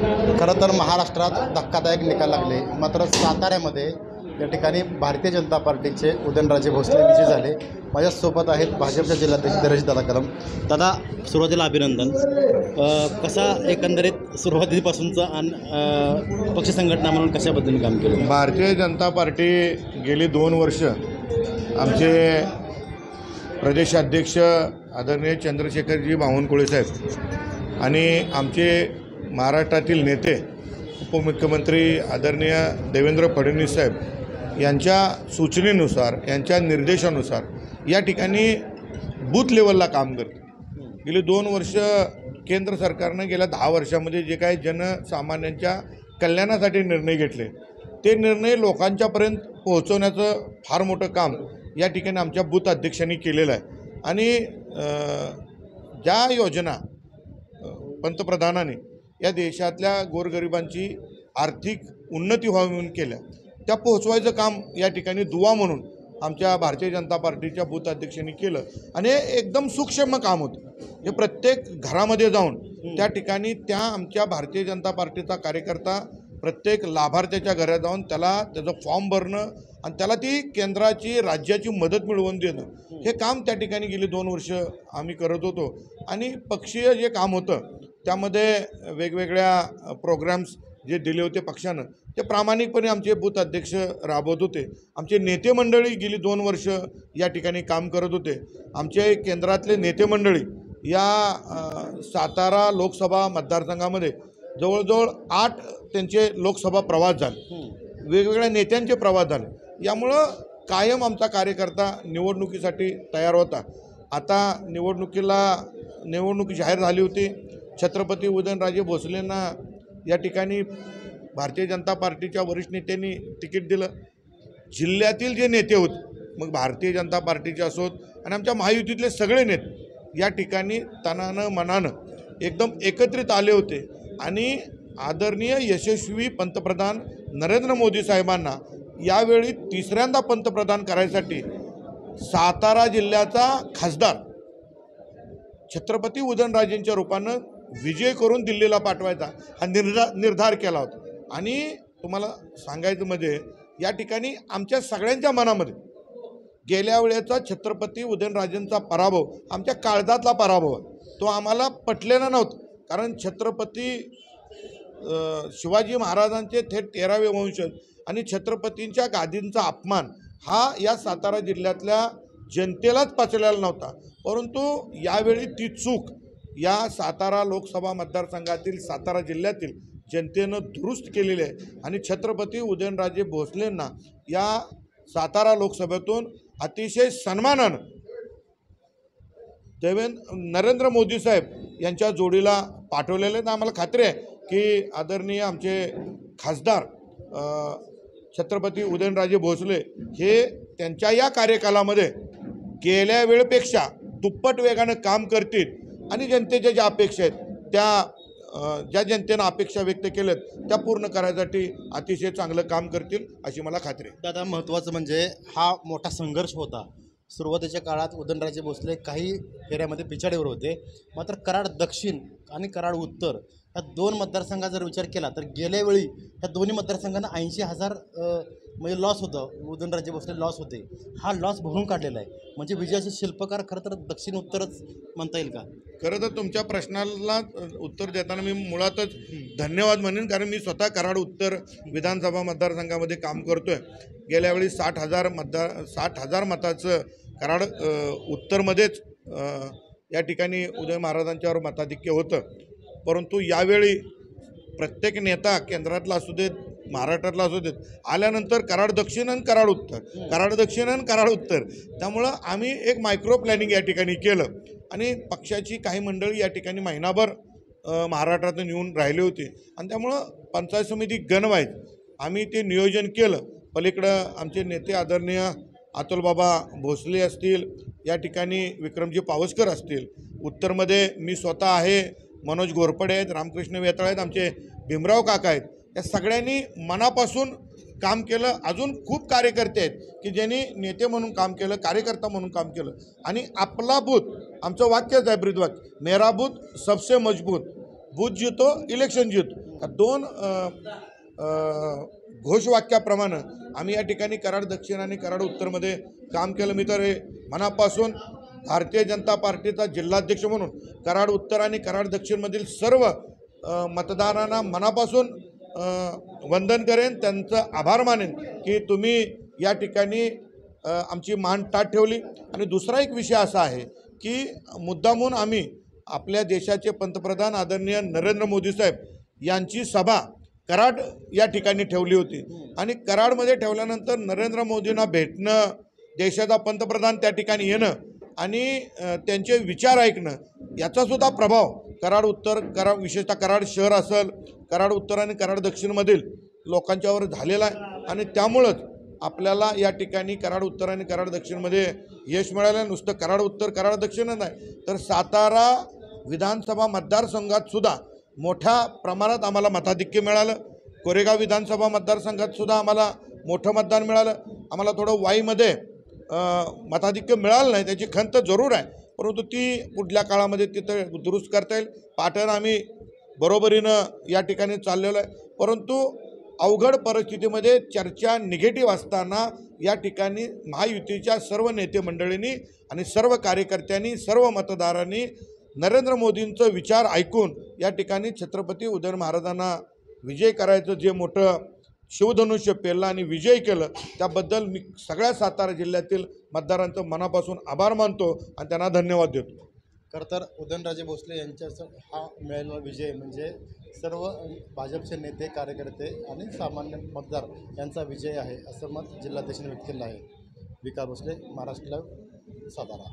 खरं तर महाराष्ट्रात धक्कादायक निकाल लागले, मात्र साताऱ्यामध्ये या ठिकाणी भारतीय जनता पार्टीचे उदयनराजे भोसले विजयी झाले। माझ्यासोबत आहेत भाजपचे जिल्हाध्यक्ष धीरजदादा कदम। दादा, सुरुवातीला अभिनंदन। कसा एकंदरीत सुरुवातीपासूनचा आणि पक्ष संघटना म्हणून कशाबद्दल काम केलं? भारतीय जनता पार्टी गेली 2 वर्ष आमचे प्रदेशाध्यक्ष आदरणीय चंद्रशेखरजी बावनकुळे साहेब आणि आमचे महाराष्ट्रातील नेते उपमुख्यमंत्री आदरणीय देवेंद्र फडणवीस साहेब यांच्या सूचनेनुसार, यांच्या निर्देशानुसार या ठिकाणी बूथ लेवलला काम करते। गेली 2 वर्ष केंद्र सरकारनं गेल्या 10 वर्षामध्ये जे काही जनसामान्यांच्या कल्याणासाठी निर्णय घेतले, ते निर्णय लोकांच्यापर्यंत पोहोचवण्याचं फार मोठं काम या ठिकाणी आमच्या बूथ अध्यक्षांनी केलेलं आहे। आणि ज्या योजना पंतप्रधानांनी या देशातल्या गोरगरिबांची आर्थिक उन्नती व्हावी म्हणून केल्या, त्या पोहोचवायचं काम या ठिकाणी दुवा म्हणून आमच्या भारतीय जनता पार्टीच्या बूथ अध्यक्षांनी केलं। आणि हे एकदम सूक्ष्म काम होतं। हे प्रत्येक घरामध्ये जाऊन त्या ठिकाणी त्या आमच्या भारतीय जनता पार्टीचा कार्यकर्ता प्रत्येक लाभार्थ्याच्या घरात जाऊन त्याचा फॉर्म भरणं आणि त्याला ती केंद्राची, राज्याची मदत मिळवून देणं, हे काम त्या ठिकाणी गेली 2 वर्ष आम्ही करत होतो। आणि पक्षीय जे काम होतं त्यामध्ये वेगवेगळ्या प्रोग्राम्स जे दिले होते पक्षानं, ते प्रामाणिकपणे आमचे बूथ अध्यक्ष राबवत होते। आमचे नेते मंडळी गेली 2 वर्ष या ठिकाणी काम करत होते। आमचे केंद्रातले नेते मंडळी या सातारा लोकसभा मतदारसंघामध्ये जवळजवळ 8 त्यांचे लोकसभा प्रवास झाले, वेगवेगळ्या नेत्यांचे प्रवास झाले। यामुळं कायम आमचा कार्यकर्ता निवडणुकीसाठी तयार होता। आता निवडणूक जाहीर झाली होती। छत्रपती उदयनराजे भोसलेंना या ठिकाणी भारतीय जनता पार्टीच्या वरिष्ठ नेत्यांनी तिकीट दिलं। जिल्ह्यातील जे नेते होते, मग भारतीय जनता पार्टीचे असोत आणि आमच्या महायुतीतले सगळे नेते या ठिकाणी तनानं मनानं एकदम एकत्रित आले होते। आणि आदरणीय यशस्वी पंतप्रधान नरेंद्र मोदी साहेबांना यावेळी 3ऱ्यांदा पंतप्रधान करायसाठी सातारा जिल्ह्याचा खासदार छत्रपती उदयनराजेंच्या रूपानं विजय करून दिल्लीला पाठवायचा हा निर्धार केला होता। आणि तुम्हाला सांगायचं म्हणजे या ठिकाणी आमच्या सगळ्यांच्या मनामध्ये गेल्या वेळेचा छत्रपती उदयनराजेंचा पराभव आमच्या काळजातला पराभव आहे। तो आम्हाला पटलेला नव्हता, कारण छत्रपती शिवाजी महाराजांचे थेट 13वे वंशज आणि छत्रपतींच्या गादींचा अपमान हा या सातारा जिल्ह्यातल्या जनतेलाच पचलेला नव्हता। परंतु यावेळी ती चूक या सातारा लोकसभा मतदारसंघातील, सातारा जिल्ह्यातील जनतेनं दुरुस्त केलेली आहे। आणि छत्रपती उदयनराजे भोसलेंना या सातारा लोकसभेतून अतिशय सन्मानानं नरेंद्र मोदी साहेब यांच्या जोडीला पाठवलेले आहेत। आम्हाला खात्री आहे की आदरणीय आमचे खासदार छत्रपती उदयनराजे भोसले हे त्यांच्या या कार्यकालामध्ये गेल्या वेळेपेक्षा दुप्पट वेगानं काम करतील आणि जनतेच्या ज्या अपेक्षा आहेत त्या ज्या जनतेनं अपेक्षा व्यक्त केल्यात त्या पूर्ण करायसाठी अतिशय चांगलं काम करतील अशी मला खात्री आहे। दादा, महत्त्वाचं म्हणजे हा मोठा संघर्ष होता। सुरुवातीच्या काळात उदयनराजे भोसले काही फेऱ्यामध्ये पिछाडीवर होते, मात्र कराड दक्षिण आणि कराड उत्तर या 2 मतदारसंघात जर विचार केला तर गेल्या वेळी ह्या दोन्ही मतदारसंघांना 80,000 म्हणजे लॉस होतं, उदयनराजे भोसले लॉस होते। हा लॉस भरून काढलेला आहे, म्हणजे विजयाचे शिल्पकार खरं तर दक्षिण उत्तरच म्हणता येईल का? खरं तर तुमच्या प्रश्नाला उत्तर देताना मी मुळातच धन्यवाद म्हणेन, कारण मी स्वतः कराड उत्तर विधानसभा मतदारसंघामध्ये काम करतोय। गेल्या वेळी 60,000 मताचं कराड उत्तरमध्येच या ठिकाणी उदय महाराजांच्यावर मताधिक्य होतं। परंतु यावेळी प्रत्येक नेता केंद्रातला असू देत, महाराष्ट्रातला असू देत, आल्यानंतर कराड दक्षिण आणि कराड उत्तर, कराड दक्षिण आणि कराड उत्तर, त्यामुळं आम्ही एक मायक्रो प्लॅनिंग या ठिकाणी केलं। आणि पक्षाची काही मंडळी या ठिकाणी महिनाभर महाराष्ट्रातून येऊन राहिले होते आणि त्यामुळं पंचायत समिती गणवाईज आम्ही ते नियोजन केलं। पलीकडं आमचे नेते आदरणीय अतुलबाबा भोसले असतील, या ठिकाणी विक्रमजी पावसकर असतील, उत्तरमध्ये मी स्वतः आहे, मनोज घोरपडे आहेत, रामकृष्ण वेताळ आहेत, आमचे भीमराव काका आहेत, या सगळ्यांनी मनापासून काम केलं। अजून खूप कार्यकर्ते आहेत की ज्यांनी नेते म्हणून काम केलं, कार्यकर्ता म्हणून काम केलं। आणि आपला बूथ, आमचं वाक्यच आहे ब्रीदवाक्य, मेरा बूथ सबसे मजबूत, बूथ जीतो इलेक्शन जीतो। का दोन घोषवाक्याप्रमाणे आम्ही या ठिकाणी कराड दक्षिण आणि कराड उत्तरमध्ये काम केलं. मी तर हे मनापासून भारतीय जनता पार्टीचा जिल्हाध्यक्ष म्हणून कराड उत्तर आणि कराड दक्षिणमधील सर्व मतदारांना मनापासून वंदन करेन, त्यांचं आभार मानेन की तुम्ही या ठिकाणी आमची मान ताठ ठेवली. आणि दुसरा एक विषय असा आहे की मुद्दामून आम्ही आपल्या देशाचे पंतप्रधान आदरणीय नरेंद्र मोदी साहेब यांची सभा कराड या ठिकाणी ठेवली होती आणि कराडमध्ये ठेवल्यानंतर नरेंद्र मोदींना भेटणं, देशाचा पंतप्रधान त्या ठिकाणी येणं आणि त्यांचे विचार ऐकणं याचासुद्धा प्रभाव कराड उत्तर, विशेषतः कराड शहर असेल, कराड उत्तर आणि कराड दक्षिणमधील लोकांच्यावर झालेला आहे. आणि त्यामुळंच आपल्याला या ठिकाणी कराड उत्तर आणि कराड दक्षिणमध्ये यश मिळालं. नुसतं कराड उत्तर कराड दक्षिणच नाही तर सातारा विधानसभा मतदारसंघात सुद्धा मोठ्या प्रमाणात आम्हाला मताधिक्य मिळालं. कोरेगाव विधानसभा मतदारसंघात सुद्धा आम्हाला मोठं मतदान मिळालं. आम्हाला थोडं वाईमध्ये मताधिक्य मिळालं नाही, त्याची खंत जरूर आहे, परंतु ती पुढल्या काळामध्ये तिथं दुरुस्त करता येईल. पाटण आम्ही बरोबरीनं या ठिकाणी चाललेलो आहे, परंतु अवघड परिस्थितीमध्ये चर्चा निगेटिव्ह असताना या ठिकाणी महायुतीच्या सर्व नेते मंडळींनी आणि सर्व कार्यकर्त्यांनी, सर्व मतदारांनी नरेंद्र मोदींचं विचार ऐकून या ठिकाणी छत्रपती उदयन महाराजांना विजय करायचं जे मोठं शिवधनुष्य पेरलं आणि विजय केलं त्याबद्दल मी सगळ्या सातारा जिल्ह्यातील मतदारांचं मनापासून आभार मानतो आणि त्यांना धन्यवाद देतो. खरं तर उदयनराजे भोसले यांच्या हा मिळालेला विजय म्हणजे सर्व भाजपचे नेते, कार्यकर्ते आणि सामान्य मतदार यांचा विजय आहे असं मत जिल्हाध्यक्षांनी व्यक्त केलं आहे. विकास भोसले, महाराष्ट्र लाईव्ह, सातारा.